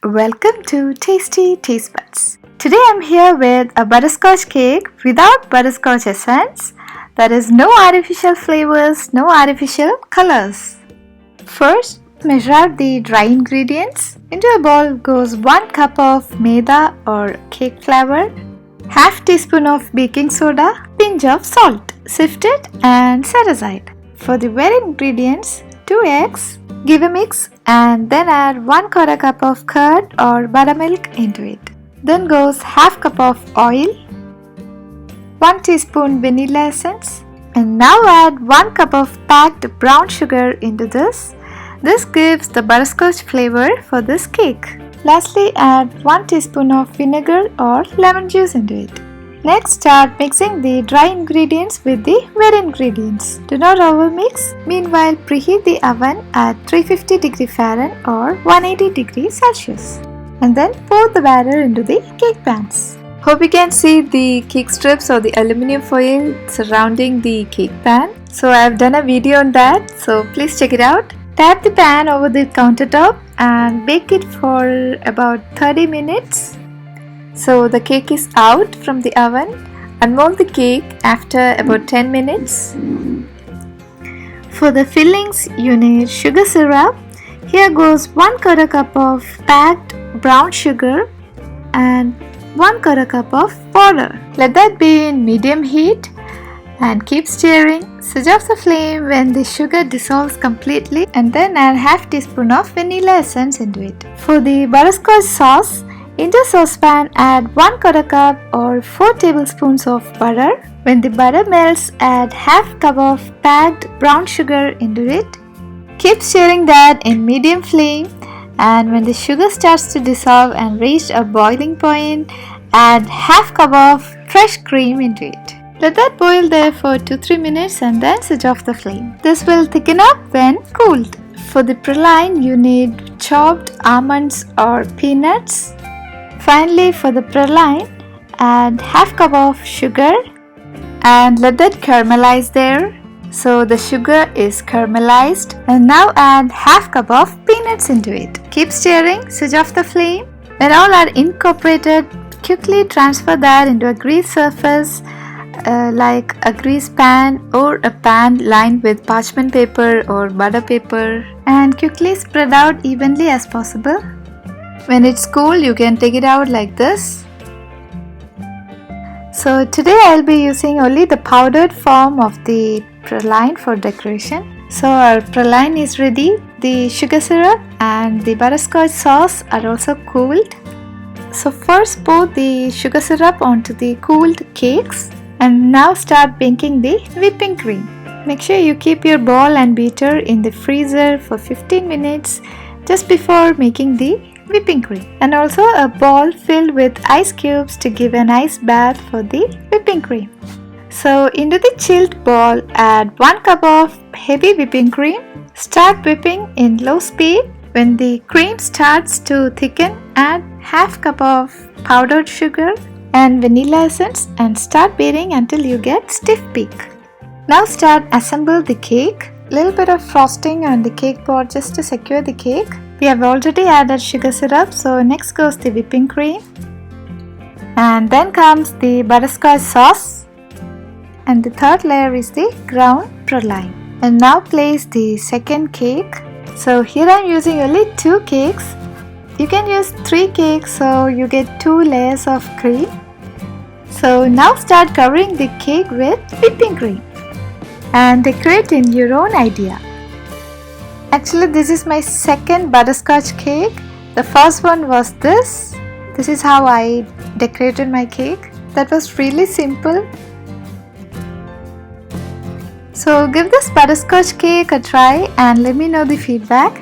Welcome to Tasty Tastebuds. Today I'm here with a butterscotch cake without butterscotch essence. There is no artificial flavors, no artificial colors. First, measure out the dry ingredients. Into a bowl goes 1 cup of maida or cake flour, half teaspoon of baking soda, pinch of salt. Sift it and set aside. For the wet ingredients, 2 eggs. Give a mix and then add 1/4 cup of curd or buttermilk into it. Then goes half cup of oil, 1 teaspoon vanilla essence, and now add 1 cup of packed brown sugar into this. This gives the butterscotch flavor for this cake. Lastly, add 1 teaspoon of vinegar or lemon juice into it. Next, start mixing the dry ingredients with the wet ingredients. Do not overmix. Meanwhile, preheat the oven at 350 degree Fahrenheit or 180 degrees Celsius. And then pour the batter into the cake pans. Hope you can see the cake strips or the aluminum foil surrounding the cake pan. So I have done a video on that, so please check it out. Tap the pan over the countertop and bake it for about 30 minutes. So the cake is out from the oven. Unmold the cake after about 10 minutes. For the fillings, you need sugar syrup. Here goes 1/4 cup of packed brown sugar and 1/4 cup of powder. Let that be in medium heat and keep stirring. Switch off the flame when the sugar dissolves completely and then add half teaspoon of vanilla essence into it. For the butterscotch sauce, into a saucepan, add 1/4 cup or 4 tablespoons of butter. When the butter melts, add half cup of packed brown sugar into it. Keep stirring that in medium flame, and when the sugar starts to dissolve and reach a boiling point, add half cup of fresh cream into it. Let that boil there for 2-3 minutes and then switch off the flame. This will thicken up when cooled. For the praline, you need chopped almonds or peanuts. Finally, for the praline, add half cup of sugar and let that caramelize there. So the sugar is caramelized, and now add half cup of peanuts into it. Keep stirring, switch off the flame. When all are incorporated, quickly transfer that into a greased surface like a greased pan or a pan lined with parchment paper or butter paper, and quickly spread out evenly as possible. When it's cool, you can take it out like this. So today I'll be using only the powdered form of the praline for decoration. So our praline is ready. The sugar syrup and the butterscotch sauce are also cooled. So first pour the sugar syrup onto the cooled cakes and now start baking the whipping cream. Make sure you keep your ball and beater in the freezer for 15 minutes just before making the whipping cream, and also a bowl filled with ice cubes to give an ice bath for the whipping cream. So into the chilled bowl, add 1 cup of heavy whipping cream. Start whipping in low speed. When the cream starts to thicken, add half cup of powdered sugar and vanilla essence and start beating until you get stiff peak. Now start assemble the cake. Little bit of frosting on the cake board just to secure the cake. We have already added sugar syrup, so next goes the whipping cream, and then comes the butterscotch sauce, and the third layer is the ground praline. And now place the second cake. So here I am using only 2 cakes. You can use 3 cakes, so you get 2 layers of cream. So now start covering the cake with whipping cream and decorate in your own idea. Actually, this is my second butterscotch cake. The first one was this. This is how I decorated my cake. That was really simple. So give this butterscotch cake a try and let me know the feedback.